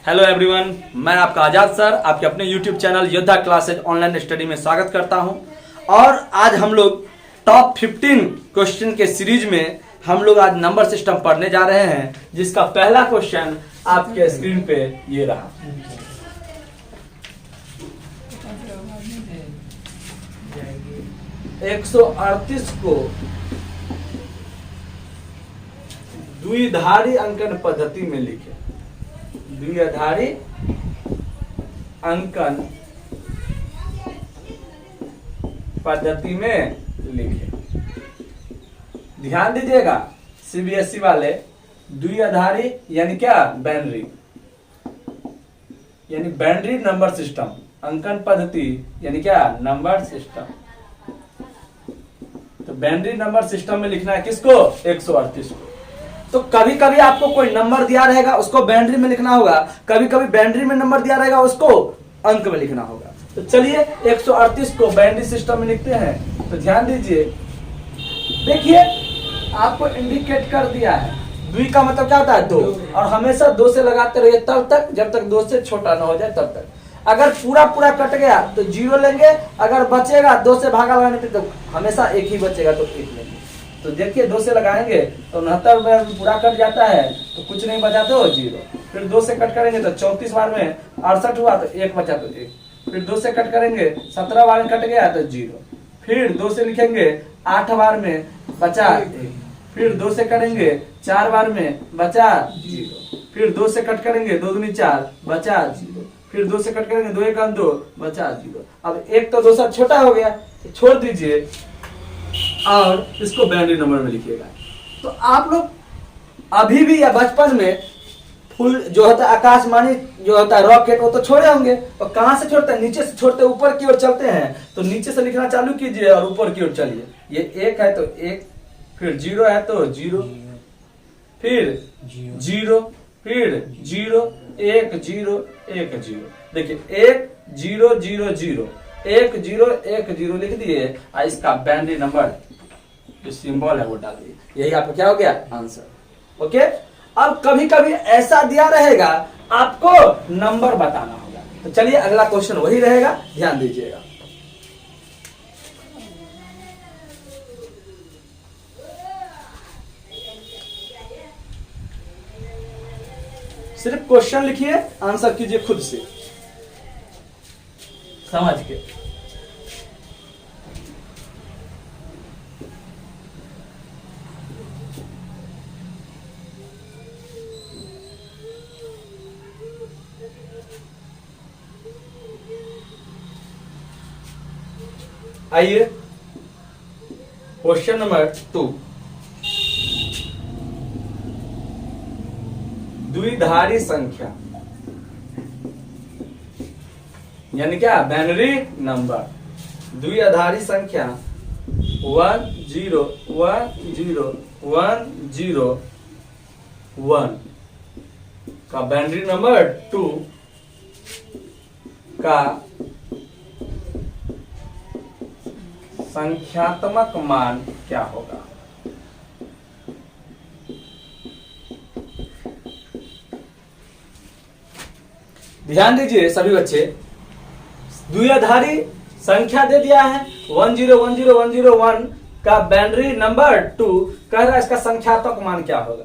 Hello everyone, मैं आपका आजाद sir आपके अपने यूट्यूब चैनल योद्धा क्लासेज ऑनलाइन स्टडी में स्वागत करता हूं। और आज हम लोग टॉप 15 क्वेश्चन के सीरीज में हम लोग आज नंबर सिस्टम पढ़ने जा रहे हैं, जिसका पहला क्वेश्चन आपके स्क्रीन पे ये रहा। एक 138 को द्विआधारी अंकन पद्धति में लिखे। द्विआधारी अंकन पद्धति में लिखे। ध्यान दीजिएगा सीबीएसई वाले, द्विआधारी यानी क्या? बाइनरी, यानी बाइनरी नंबर सिस्टम। अंकन पद्धति यानी क्या? Number system. तो बाइनरी नंबर सिस्टम में लिखना है किसको? 138 को। तो कभी कभी आपको कोई नंबर दिया रहेगा, उसको बाइनरी में लिखना होगा। कभी कभी बाइनरी में नंबर दिया रहेगा, उसको अंक में लिखना होगा। तो चलिए 138 को बाइनरी सिस्टम में लिखते हैं। तो ध्यान दीजिए, देखिए आपको इंडिकेट कर दिया है। द्वि का मतलब क्या होता है? दो। और हमेशा दो से लगाते रहिए तब तक जब तक दो से छोटा ना हो जाए, तब तक। अगर पूरा पूरा कट गया तो 0 लेंगे, अगर बचेगा 2 से भागा लगाने पे तो हमेशा एक ही बचेगा, तो 1 लेंगे। तो देखिए 2 से लगाएंगे तो 69 में पूरा कट जाता है, तो कुछ नहीं बचा तो 0। फिर 2 से कट करेंगे तो 34 बार में 68 हुआ तो 1 बचा तो 1। फिर 2 से कट करेंगे 17 बार में कट गया तो 0। फिर 2 से लिखेंगे 8 बार में बचा 1। फिर 2 से करेंगे 4 बार में बचा 0। फिर 2 से कट करेंगे 2 दूनी 4 बचा 0। फिर 2 से कट करेंगे 2 1 2 बचा 0। अब 1 तो 2 से छोटा हो गया, तो छोड़ दीजिए और इसको बाइनरी नंबर में लिखिएगा। तो आप लोग अभी भी या बचपन में फुल जो होता है आकाशवाणी जो होता है रॉकेट, वो तो छोड़े होंगे। और कहां से छोड़ते हैं? नीचे से छोड़ते ऊपर की ओर चलते हैं। तो नीचे से लिखना चालू कीजिए और ऊपर की ओर चलिए। ये 1 है तो 1, फिर 0 है तो 0, फिर 0, फिर 0, 1 0 1 0। देखिए 1 0 0 0 1 0 1 0 लिख दिए और इसका बाइनरी नंबर जो सिंबल है वो डाल दिए। यही आपका क्या हो गया? आंसर। ओके। अब कभी कभी ऐसा दिया रहेगा, आपको नंबर बताना होगा। तो चलिए अगला क्वेश्चन वही रहेगा, ध्यान दीजिएगा। सिर्फ क्वेश्चन लिखिए, आंसर कीजिए खुद से समझ के। आइए क्वेश्चन नंबर 2। द्विआधारी संख्या यानी क्या? Binary number. द्विआधारी संख्या 1 0 1 0 1 0 1 का बाइनरी नंबर 2 का संख्यात्मक मान क्या होगा? ध्यान दीजिए सभी बच्चे, द्विआधारी संख्या दे दिया है 1 0 1 0 1 0 1 का बाइनरी नंबर 2 कह रहा है इसका संख्यात्मक मान क्या होगा।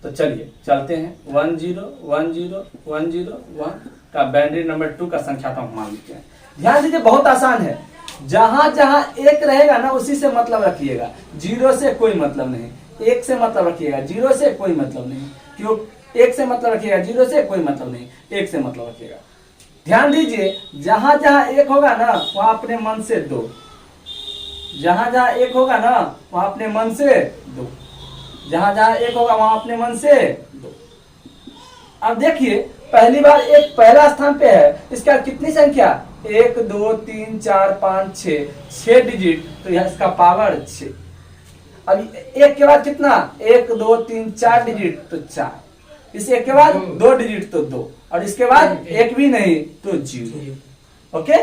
तो चलिए चलते हैं 1 0 1 0 1 0 1 का बाइनरी नंबर 2 का संख्यात्मक मान लिखते हैं। ध्यान दीजिए बहुत आसान है। जहां जहां 1 रहेगा ना उसी से मतलब रखिएगा, 0 से कोई मतलब नहीं। 1 से मतलब रखिएगा, 0 से कोई मतलब नहीं। क्यों? 1 से मतलब रखिएगा, 0 से कोई मतलब नहीं, 1 से मतलब रखिएगा। ध्यान दीजिए, जहां जहां 1 होगा ना वहां अपने मन से 2। जहां जहां 1 होगा ना वहां अपने मन से 2। जहां जहां 1 होगा वहां अपने मन से 2। अब देखिए पहली बार 1 पहला स्थान पे है, इसका कितनी संख्या? 1 2 3 4 5 6 डिजिट, तो यह इसका पावर 6। अब 1 के बाद कितना? 1 2 3 4 डिजिट तो 4। इस 1 के बाद 2 डिजिट तो 2, और इसके बाद 1 भी नहीं तो 0। ओके।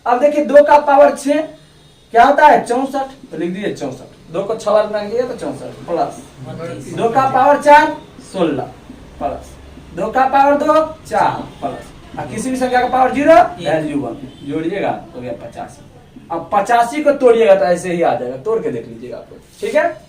अब देखिए 2 का पावर 6 क्या होता है? 64। तो लिख दीजिए 64। 2 को 6 बार बनाइए तो 64 प्लस 2 का पावर 4 16 प्लस 2 का पावर 2 4 प्लस और किसी भी संख्या का पावर 0 वैल्यू 1 जोड़िएगा तो गया 85। अब 85 को तोड़िएगा तो ऐसे ही आ जाएगा, तोड़ के देख लीजिएगा आप लोग, ठीक है।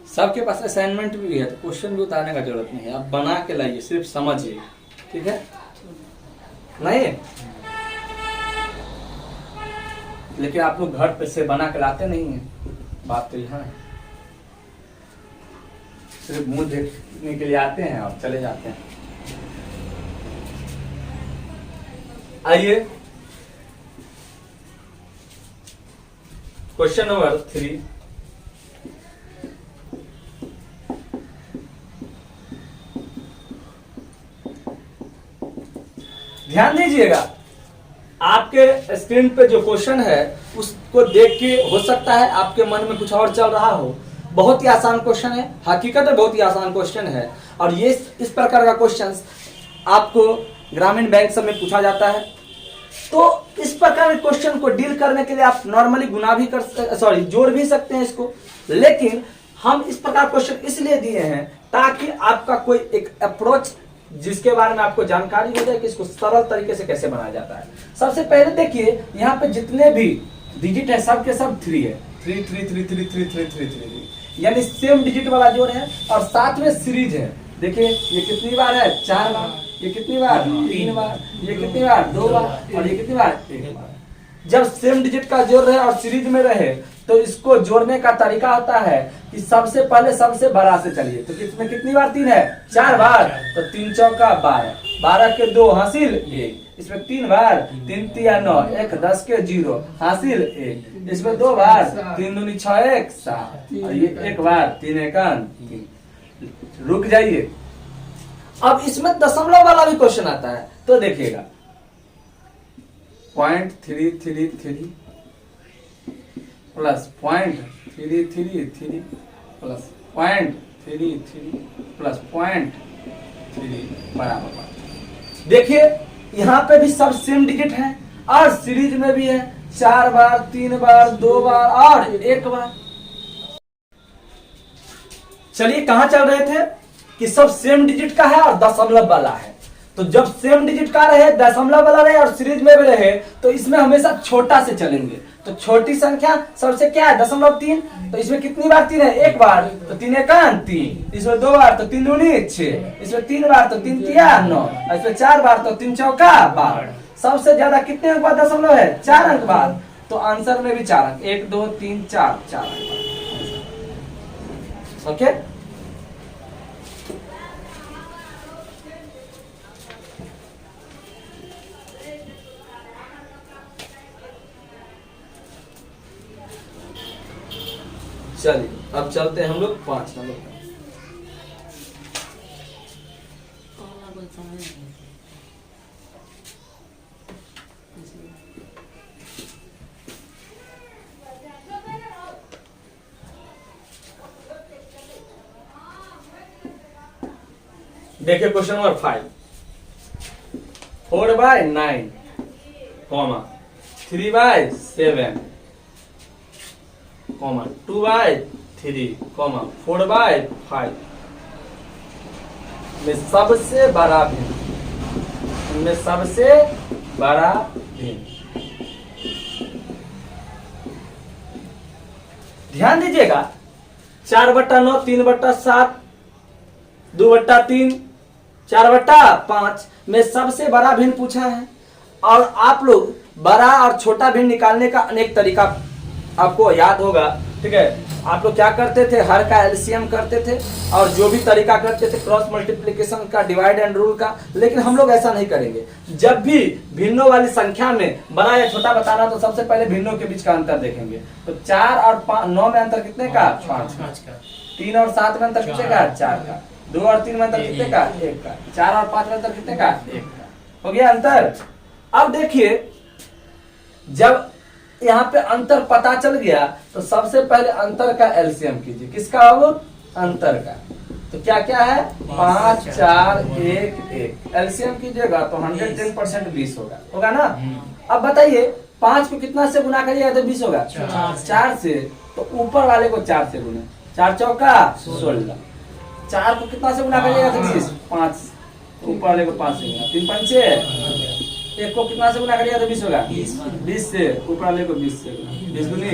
सबके पास असाइनमेंट भी है तो क्वेश्चन भी उतारने का जरूरत नहीं है, आप बना के लाइए, सिर्फ समझिए, ठीक है। नहीं लेकिन आप लोग घर पे से बना के लाते नहीं है, बात तो यहाँ है। सिर्फ मुंह देखने के लिए आते हैं और चले जाते हैं। आइए क्वेश्चन नंबर 3। ध्यान दीजिएगा, आपके स्क्रीन पे जो क्वेश्चन है उसको देख के हो सकता है आपके मन में कुछ और चल रहा हो। बहुत ही आसान क्वेश्चन है, हकीकत है बहुत ही आसान क्वेश्चन है। और ये इस प्रकार का क्वेश्चन आपको ग्रामीण बैंक सब में पूछा जाता है। तो इस प्रकार के क्वेश्चन को डील करने के लिए आप नॉर्मली गुना भी जोड़ भी सकते हैं इसको, लेकिन हम इस प्रकार क्वेश्चन इसलिए दिए हैं ताकि आपका कोई एक अप्रोच जिसके बारे में आपको जानकारी हो जाए कि इसको सरल तरीके से कैसे बनाया जाता है। सबसे पहले देखिए यहाँ पे जितने भी डिजिट है सब के सब 3 है, 3 3 3 3 3 3 3 3 यानी सेम डिजिट वाला जोड़ है। और साथ में सीरीज है, देखिए ये कितनी बार है 4 बार, ये कितनी बार 3 बार, ये कितनी बार 2 बार और ये कितनी बार 1 बार। जब सेम डिजिट का जोड़ रहे और सीरीज में रहे तो इसको जोड़ने का तरीका होता है कि सबसे पहले सबसे बड़ा से चलिए। तो इसमें कितनी बार 3 है 4 बार, तो 3 चौका 12, 12 के 2 हासिल 1, इसमें 3 बार 3 तिया 9, 1 10 के 0 हासिल 1, इसमें 2 बार 3 दूनी 6 1 7 और ये 1 बार 3 एकान 3। रुक जाइए, अब इसमें दशमलव वाला भी क्वेश्चन आता है तो देखिएगा 0.333 प्लस 0.333 प्लस 0.33 प्लस 0.3 बराबर। देखिए यहाँ पे भी सब सेम डिजिट है और सीरीज में भी है 4 बार 3 बार 2 बार और 1 बार। चलिए कहां चल रहे थे कि सब सेम डिजिट का है और दशमलव वाला है। तो जब सेम डिजिट का रहे, दशमलव वाला रहे और सीरीज में भी रहे तो इसमें हमेशा छोटा से चलेंगे। तो छोटी संख्या सबसे क्या है 0.3, तो इसमें कितनी बार 3 है 1 बार, तो 3 एकान 3, इसमें 2 बार तो 3 दूनी 6, इसमें 3 बार तो 3 तिया 9, इसमें 4 बार तो 3 चौका 12। सबसे ज्यादा कितने अंक बाद दशमलव है 4 अंक बाद, तो आंसर में भी 4 अंक 1 2 3 4 4 अंक। ओके चलिए अब चलते हैं हम लोग 5 नंबर पर। देखिए question number 5, 4/9 comma 3/7 comma 2/3 comma 4/5 में सबसे बड़ा भिन्न, इनमें सबसे बड़ा भिन्न। ध्यान दीजिएगा 4/9 3/7 2/3 4/5 में सबसे बड़ा भिन्न पूछा है। और आप लोग बड़ा और छोटा भिन्न निकालने का अनेक तरीका आपको याद होगा, ठीक है। आप लोग क्या करते थे, हर का एलसीएम करते थे और जो भी तरीका करते थे क्रॉस मल्टीप्लिकेशन का, डिवाइड एंड रूल का। लेकिन हम लोग ऐसा नहीं करेंगे। जब भी भिन्नों वाली संख्या में बड़ा या छोटा बताना तो सबसे पहले भिन्नों के बीच का अंतर देखेंगे। तो 4 और 9 में अंतर कितने का 5 का, 3 और 7 में अंतर कितने का 4 का, 2 और 3 में अंतर कितने का 1 का, 4 और 5 में अंतर कितने का 1 का। हो गया अंतर। अब देखिए जब यहाँ पे अंतर पता चल गया तो सबसे पहले अंतर का एलसीएम कीजिए। किसका हो? अंतर का। तो क्या क्या है? 5 4 1 1। एलसीएम कीजिएगा तो 110% 20 होगा, होगा ना? अब बताइए 5 को कितना से गुना करिएगा तो 20 होगा? 4 से। तो ऊपर वाले को 4 से गुना, 4 चौका 16। 4 को कितना से गुना करिएगा तो 20? 5। ऊपर वाले को 5 से गुना, 3 5 6। 1 को कितना से गुना करिएगा तो 20 होगा? 20 से। ऊपर वाले को 20 से गुना, 20 गुनी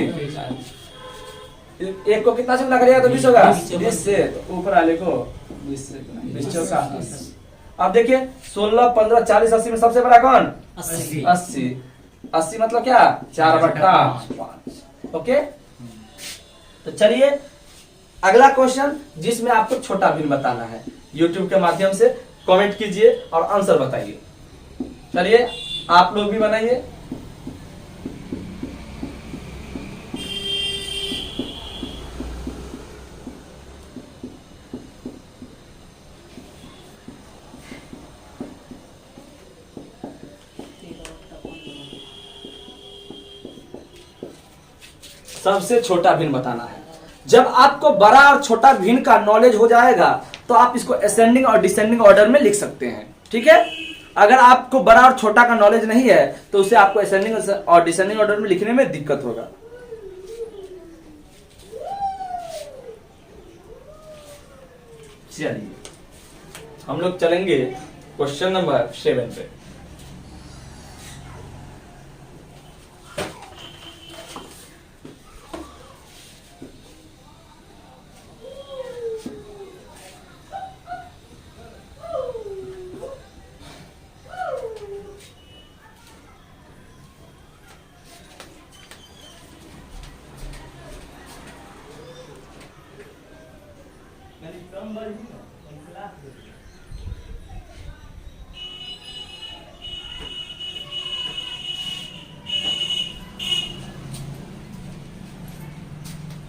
1 को कितना से गुना करिएगा तो 20 होगा? 20 से। तो ऊपर वाले को 20 से गुना, 20 चौका 80। अब देखिए 16 15 40 80 में सबसे बड़ा कौन? 80। 80 मतलब क्या? 4/5। ओके, तो चलिए अगला क्वेश्चन जिसमें आपको छोटा भिन्न बताना है, यूट्यूब के माध्यम से कमेंट कीजिए और आंसर बताइए। चलिए आप लोग भी बनाइए। सबसे छोटा भिन्न बताना है। जब आपको बड़ा और छोटा भिन्न का नॉलेज हो जाएगा तो आप इसको असेंडिंग और डिसेंडिंग ऑर्डर में लिख सकते हैं, ठीक है? अगर आपको बड़ा और छोटा का नॉलेज नहीं है तो उसे आपको असेंडिंग और डिसेंडिंग ऑर्डर में लिखने में दिक्कत होगा। चलिए हम लोग चलेंगे क्वेश्चन नंबर 7 पे।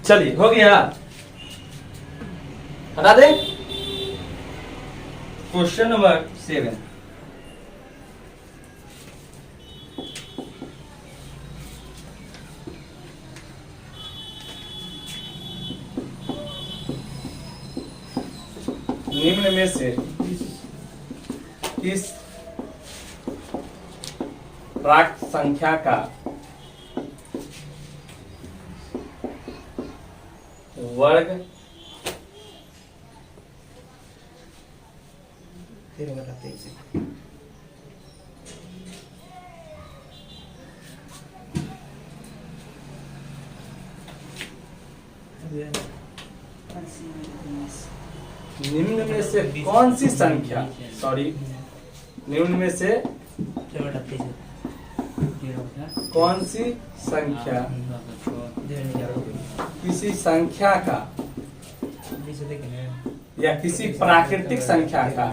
चलिए हो गया, हटा दें। Question number 7। निम्न में से किस प्राकृत संख्या का वर्ग 13/23 निम्न में से कौन सी संख्या, सॉरी, निम्न में से कौन सी संख्या किसी संख्या का या किसी प्राकृतिक संख्या का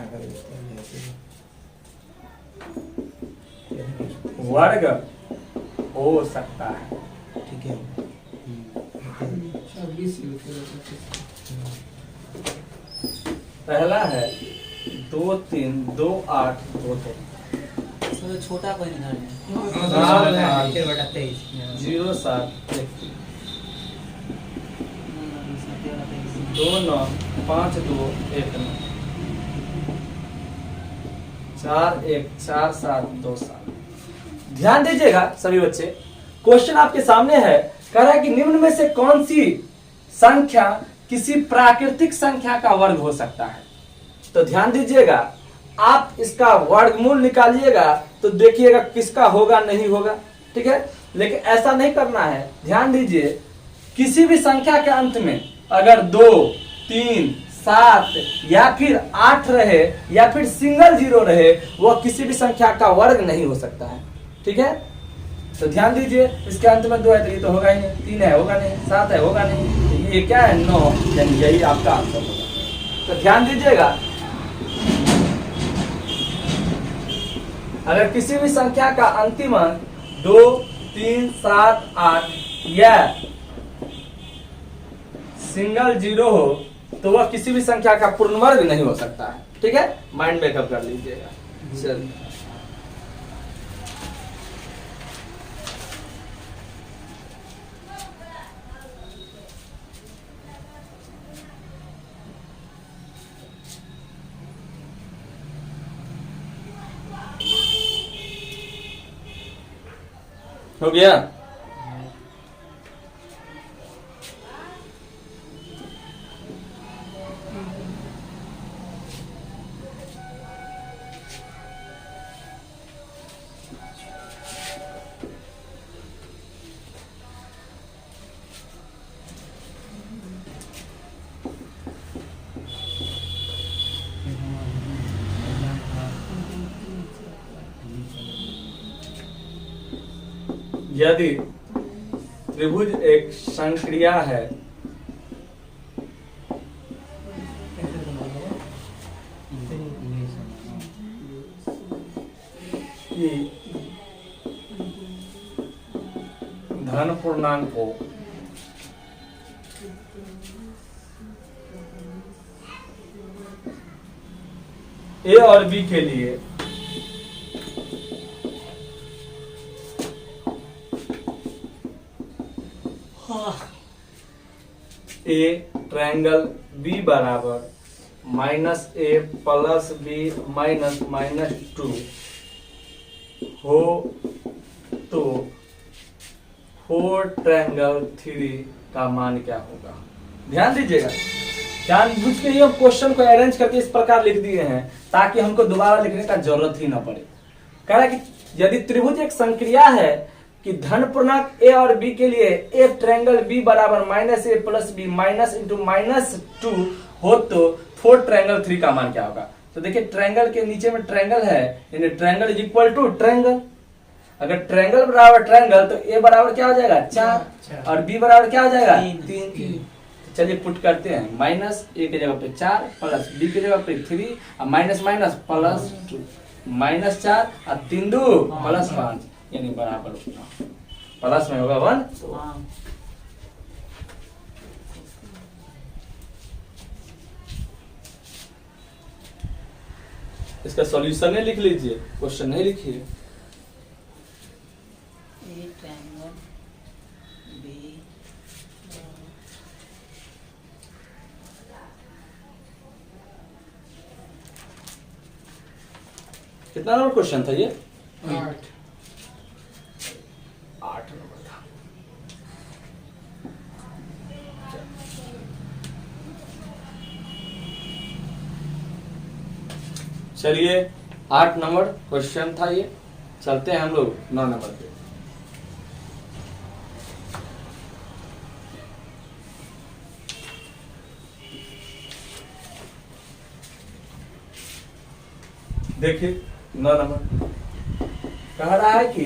वर्ग हो सकता है? ठीक है। पहला है 2 3 2 8 2 2। छोटा कोई नहीं 0 7 2 9 5 2 1 9 4 1 4 7 2 7। ध्यान दीजिएगा सभी बच्चे, क्वेश्चन आपके सामने है, कह रहा है कि निम्न में से कौन सी संख्या किसी प्राकृतिक संख्या का वर्ग हो सकता है। तो ध्यान दीजिएगा, आप इसका वर्गमूल निकालिएगा तो देखिएगा किसका होगा नहीं होगा, ठीक है? लेकिन ऐसा नहीं करना है। ध्यान दीजिए, किसी भी संख्या के अंत में अगर 2 3 7 या फिर 8 रहे या फिर सिंगल 0 रहे, वह किसी भी संख्या का वर्ग नहीं हो सकता है, ठीक है? तो ध्यान दीजिए, इसके अंत में 2 है तो ये तो होगा ही नहीं, 3 है होगा नहीं, 7 है होगा नहीं, तो ये क्या है 9, यानी यही आपका आंसर होगा। तो ध्यान दीजिएगा, अगर किसी भी संख्या का अंतिम अंक 2 3 7 8 या सिंगल 0 हो तो वह किसी भी संख्या का पूर्ण वर्ग नहीं हो सकता है, ठीक है? माइंड मेकअप कर लीजिएगा। चलिए हो गया। यदि त्रिभुज एक संक्रिया है कि धन पूर्णांकों ए और बी के लिए ए ट्रायंगल बी बराबर minus A plus B minus minus 2 हो तो 4 ट्रायंगल 3 का मान क्या होगा। ध्यान दीजिएगा, जानबूझ के ही हम क्वेश्चन को अरेंज करके इस प्रकार लिख दिए हैं ताकि हमको दोबारा लिखने का जरूरत ही ना पड़े। कह रहा है कि यदि त्रिभुज एक संक्रिया है कि धन पूर्णांक ए और बी के लिए ए ट्रायंगल बी बराबर minus A plus B minus into minus 2 हो तो 4 ट्रायंगल 3 का मान क्या होगा। तो देखिए ट्रायंगल के नीचे में ट्रायंगल है, यानी triangle is equal to triangle. अगर ट्रायंगल बराबर ट्रायंगल तो ए बराबर क्या हो जाएगा 4 और बी बराबर क्या हो जाएगा 3। चलिए पुट करते हैं, माइनस ए की जगह पे 4 प्लस बी की जगह पे 3 और माइनस माइनस प्लस 2 माइनस 4 और 3 2 प्लस 5 यानी बराबर प्लस में होगा 1। हाँ। इसका सॉल्यूशन नहीं लिख लीजिए, क्वेश्चन नहीं लिखिए। ए ट्रायंगल बी कितना नंबर क्वेश्चन था ये? 8। 8 नंबर था। चलिए 8 नंबर क्वेश्चन था ये। चलते हैं हम लोग 9 नंबर पे। देखिए 9 नंबर कह रहा है कि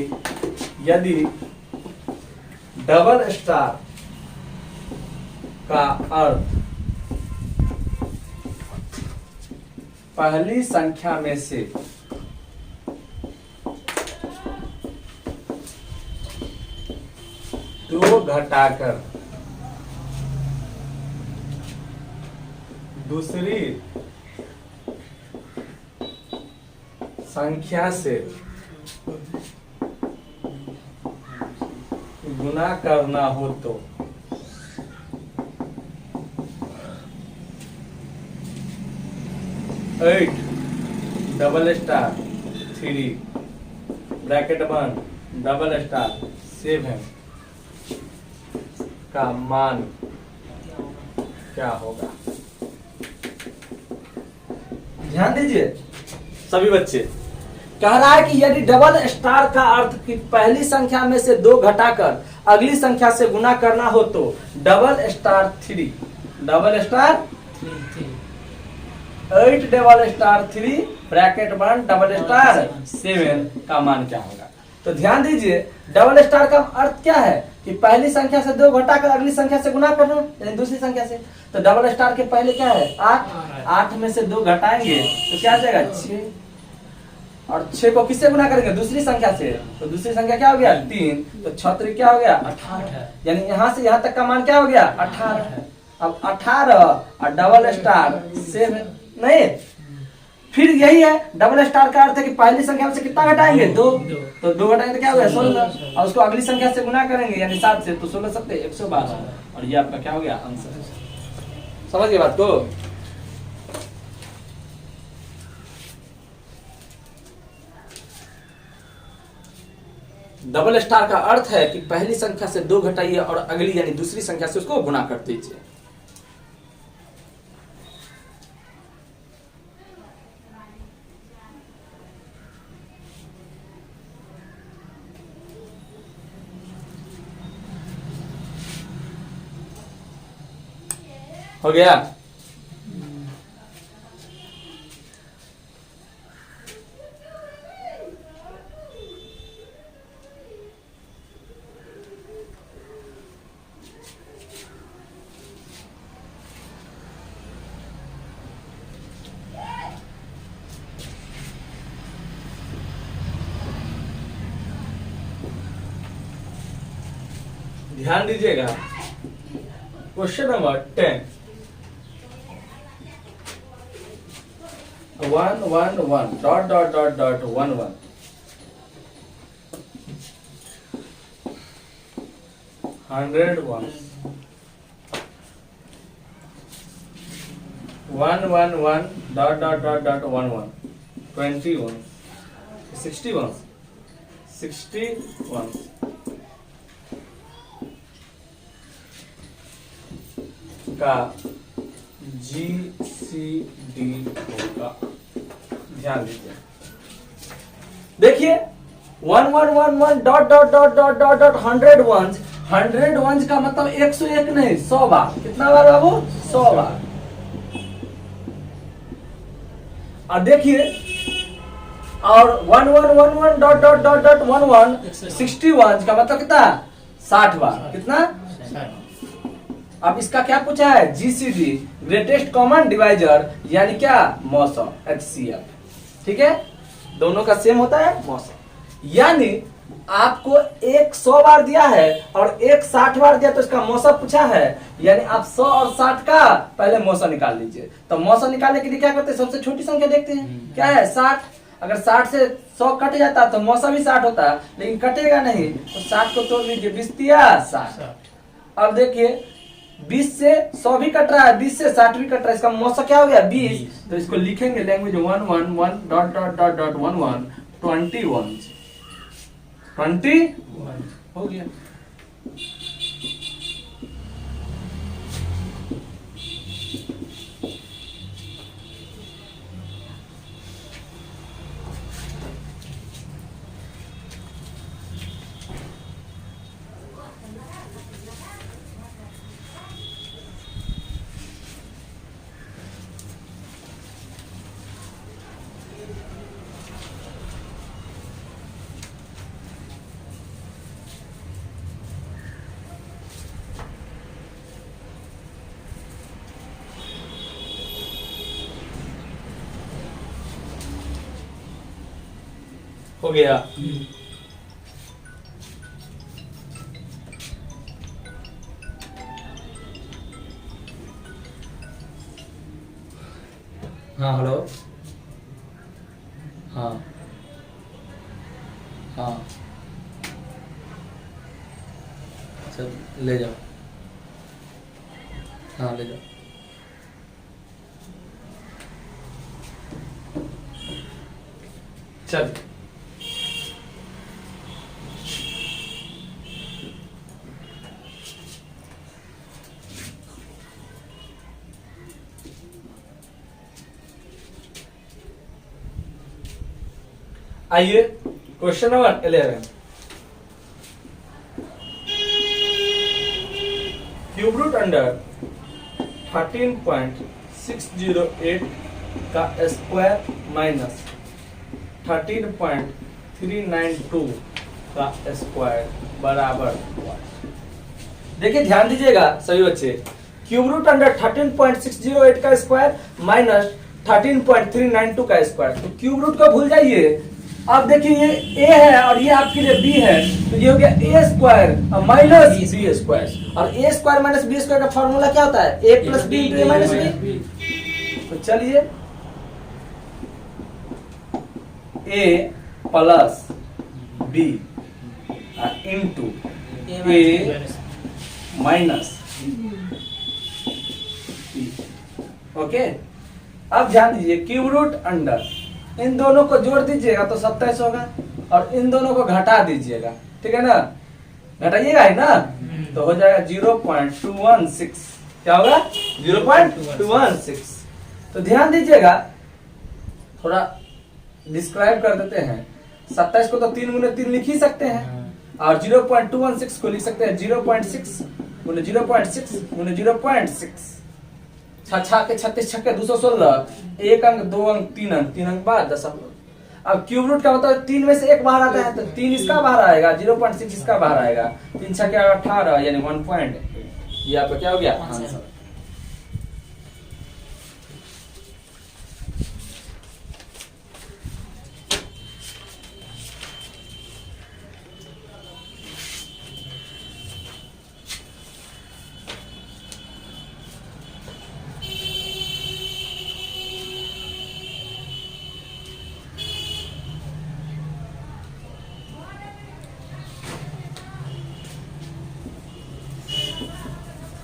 यदि डबल स्टार का अर्थ पहली संख्या में से दो घटाकर दूसरी संख्या से गुना करना हो तो eight double star 3 bracket 1 double star 7 का मान क्या होगा। ध्यान दीजिए सभी बच्चे, कह रहा है कि यदि डबल स्टार का अर्थ कि पहली संख्या में से 2 घटाकर अगली संख्या से गुना करना हो तो double star 3 double star 8 double star 3 bracket 1 double star 7 का मान क्या होगा। तो ध्यान दीजिए डबल स्टार का अर्थ क्या है कि पहली संख्या से 2 घटाकर अगली संख्या से गुना करना, यानी दूसरी संख्या से। तो डबल स्टार के पहले क्या है 8 में से 2 घटाएंगे तो क्या आ जाएगा 6 और 6 को किससे गुना करेंगे दूसरी संख्या से, तो दूसरी संख्या क्या हो गया 3 तो 6 3 क्या हो गया 18 यानी यहाँ से यहाँ तक का मान क्या हो गया 18। अब 18 और डबल स्टार 7 नहीं, फिर यही है डबल स्टार का अर्थ है कि पहली संख्या में से कितना घटाएंगे 2 तो 2 घटाएंगे तो क्या हो गया 16 और उसको अगली संख्या से गुना करेंगे यानी 7 से तो 16 7 112 और ये आपका क्या हो गया आंसर। समझ गए बात को। डबल स्टार का अर्थ है कि पहली संख्या से 2 घटाइए और अगली यानी दूसरी संख्या से उसको गुना कर दीजिए। हो गया? ध्यान दीजिएगा, question number 10। 1 1 1 dot dot dot dot 1 1 100 1 1 1 1 dot dot dot dot 1 1 21 61 61 का GCD होगा। ध्यान दीजिए, देखिए 1 1 1 1 dot dot dot dot dot dot 100 1 का मतलब 101 नहीं 100 बार। कितना बार बाबू? 100 बार। और देखिए, और 1 1 1 1 डॉट डॉट डॉट डॉट 1 1 61 का मतलब कितना? 60 बार। कितना? अब इसका क्या पूछा है? GCD, ग्रेटेस्ट कॉमन डिवाइजर, यानी क्या? मौसम, HCF। ठीक है, दोनों का सेम होता है मौसम। यानी आपको एक 100 बार दिया है और एक 60 बार दिया, तो इसका मौसम पूछा है। यानी आप 100 और 60 का पहले मौसम निकाल लीजिए। तो मौसम निकालने के लिए क्या करते हैं? सबसे छोटी संख्या देखते हैं, क्या है? 60। अगर 60 से 100 कट जाता तो मौसम भी 60 होता, लेकिन कटेगा नहीं, तो 60 को तोड़ लीजिए, 20 दिया 60। अब देखिए 20 से 100 भी कट रहा है, 20 से 60 भी कट रहा है, इसका मौसम क्या हो गया? 20। तो इसको लिखेंगे language 1 1 1 dot dot dot dot 1 1 21 हो गया। हो गया। हाँ हेलो, हाँ हाँ, चल ले जाओ, हाँ ले जाओ। चल आइए question number 11। Cube root under 13.608 का स्क्वायर माइनस 13.392 का स्क्वायर बराबर। देखिए ध्यान दीजिएगा सभी बच्चे, क्यूब रूट अंडर 13.608 का स्क्वायर माइनस 13.392 का स्क्वायर। तो क्यूब रूट को भूल जाइए। अब देखिए ये a है और ये आपके लिए b है, तो ये हो गया a square minus b square. और a square minus b square का फॉर्मूला क्या होता है? a plus b into a minus b। तो चलिए a plus b into a minus b। Okay, अब ध्यान दीजिए, क्यूब रूट अंडर इन दोनों को जोड़ दीजिएगा तो 27 होगा और इन दोनों को घटा दीजिएगा ठीक है ना, घटाइएगा ही ना, तो हो जाएगा 0.216। क्या होगा? 0.216। तो ध्यान दीजिएगा, थोड़ा डिस्क्राइब कर देते हैं। 27 को तो 3 गुने 3 लिख ही सकते हैं, और 0.216 को लिख सकते हैं 0.6 गुने 0.6 गुने 0.6। 6 के 36 छक्के 216, 1 अंक 2 अंक 3 अंक 3 अंक बाद दशमलव। अब क्यूब रूट का मतलब 3 में से 1 बाहर आता है, तो 3 इसका बाहर आएगा, 0.6 इसका बाहर आएगा, 3 छक्के 18 यानी 1 ये आपका क्या हो गया आंसर।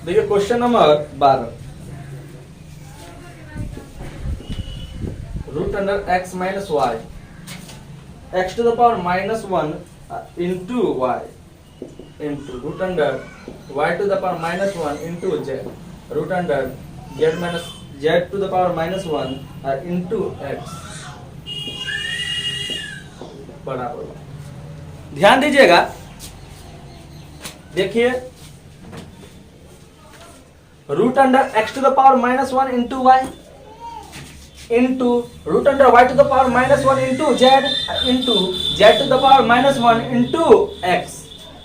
देखिए question number 12, root under x minus y, x to the power -1 into y into root under y to the power -1 into z, root under z to the power -1 into x बराबर। ध्यान दीजिएगा, देखिए root under x to the power -1 into y into root under y to the power -1 into z into z to the power -1 into x।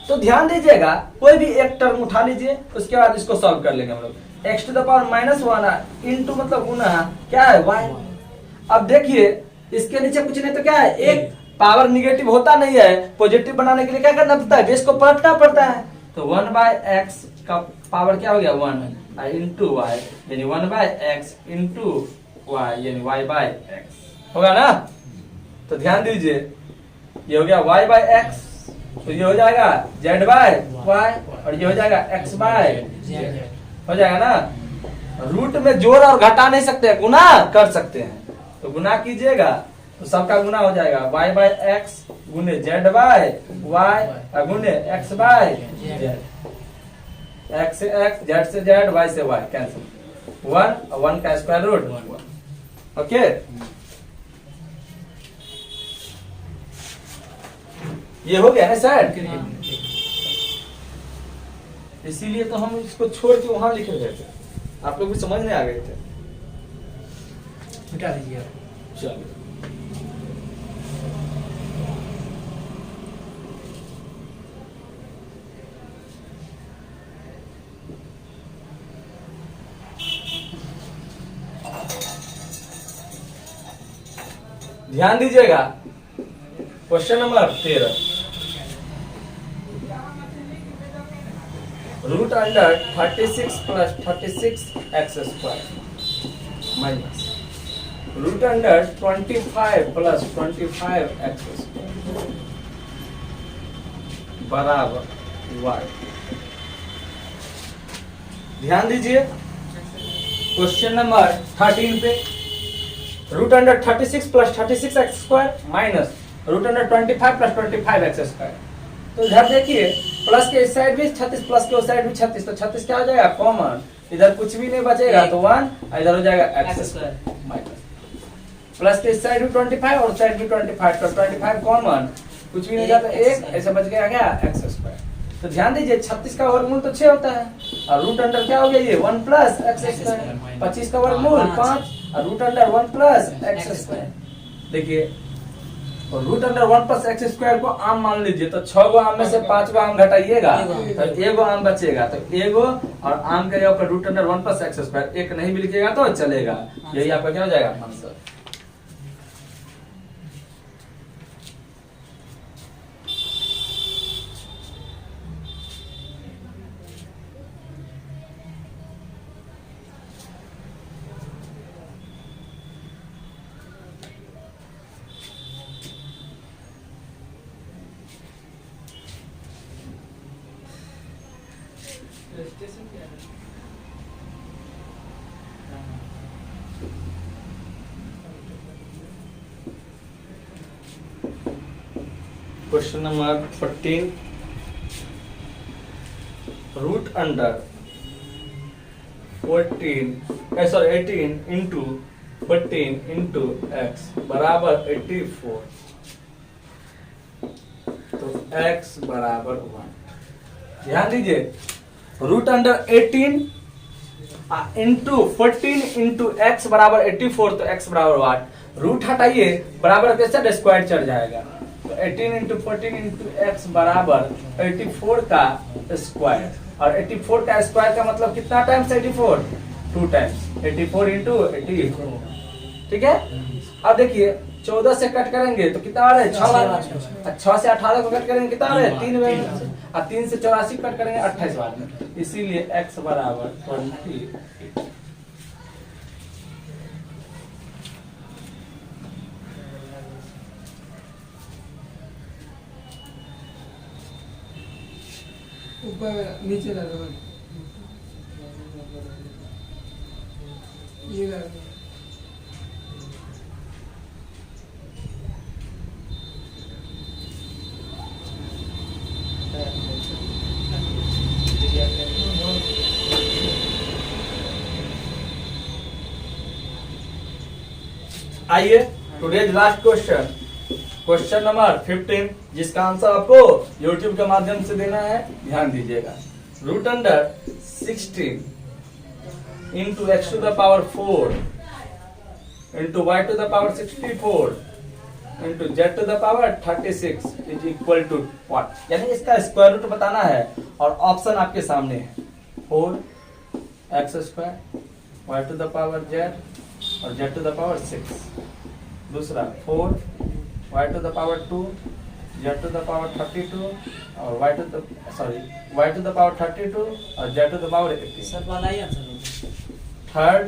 तो ध्यान दीजिएगा, कोई भी एक टर्म उठा लीजिए, उसके बाद इसको सॉल्व कर लेंगे हम लोग। x to the power -1 into मतलब गुना क्या है y। अब देखिए इसके नीचे कुछ नहीं तो क्या है, एक पावर निगेटिव होता नहीं है, पॉजिटिव बनाने के लिए क्या करना पड़ता है, बेस को पलटना पड़ता है। तो 1/x का पावर क्या हो गया 1 इंटू वाई, यानी 1/x इंटू वाई यानी y/x होगा ना। तो ध्यान दीजिए, ये हो गया y/x, तो ये हो जाएगा z/y, और ये हो जाएगा x/z हो जाएगा ना। रूट में जोड़ और घटा नहीं सकते, गुना कर सकते हैं, तो गुना कीजिएगा तो सबका गुना हो जाएगा y/x गुने z/y गुने x/z, x से x, z से z, y से y कैंसिल, 1 का स्क्वायर रूट 1। ओके, ये हो गया है सर। इसीलिए तो हम इसको छोड़ के वहां लिखे गए थे, आप लोग भी समझने आ गए थे। मिटा दीजिए आप। चलो ध्यान दीजिएगा, question number 13, root under 36 plus 36x² minus root under 25 plus 25x² बराबर y। ध्यान दीजिए क्वेश्चन नंबर 13 पे, root under 36 plus 36x² minus root under 25 plus 25x²। तो इधर देखिए, प्लस के इस साइड भी 36 प्लस के उस साइड भी 36, तो 36 क्या हो जाएगा कॉमन, इधर कुछ भी नहीं बचेगा तो 1, इधर हो जाएगा x² माइनस प्लस के इस साइड भी 25 और साइड भी 25, तो 25 कॉमन, कुछ भी नहीं जाता 1, ऐसे बच गया क्या x²। तो ध्यान दीजिए 36 का वर्गमूल तो 6 होता है, और रूट अंडर क्या हो गया ये 1 प्लस x², 25 का वर्गमूल 5 और रूट अंडर 1 प्लस x²। देखिए और रूट अंडर 1 प्लस x² को आम मान लीजिए, तो 6 गो आम में से 5 गो आम घटाइएगा तो 1 गो आम बचेगा, तो 1 गो और आम के जगह पर रूट अंडर 1 प्लस x², एक नहीं भी लिखिएगा तो चलेगा। यही आपका क्या हो जाएगा answer. Question number 14 root under 18 into 14 into x बराबर 84, तो x बराबर 1। ध्यान दीजिए, root under 18 into 14 into x बराबर 84, तो x बराबर 1। रूट हटाइए, बराबर के साथ स्क्वायर चढ़ जाएगा, तो 18 इंटू 14 इंटू एक्स बराबर 84 का स्क्वायर, और 84 का स्क्वायर का मतलब कितना टाइम्स 84? 2 times 84 into 84। ठीक है, अब देखिए 14 से कट करेंगे तो कितना आ रहा है? 6 से 18 को कट करेंगे कितना आ रहा है? 3 में, और 3 से 84 कट करेंगे 28 बाद में, इसीलिए x बराबर 20। ऊपर नीचे लगा ये लगा आइए today's last question, question number 15, जिसका आंसर आपको YouTube के माध्यम से देना है। ध्यान दीजिएगा, root under 16 into x to the power 4 into y to the power 64 into z to the power 36 is equal to what? यानी इसका स्क्वायर रूट बताना है, और ऑप्शन आपके सामने है 4x² y to the power z और जेड टू द पावर 6, दूसरा 4y to the power 2 z to the power 32 और y टू द पावर 32 और z to the power 80। Sir वाला ही आंसर होगा। Third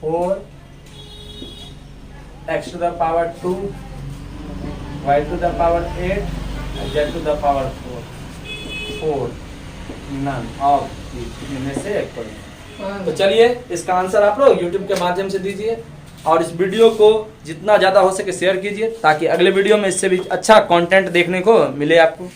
4x to the power 2 y to the power 8 और z to the power 4 none of इनमें से एक पढ़ेंगे। तो चलिए इसका आंसर आप लोग YouTube के माध्यम से दीजिए, और इस वीडियो को जितना ज़्यादा हो सके शेयर कीजिए, ताकि अगले वीडियो में इससे भी अच्छा कंटेंट देखने को मिले आपको।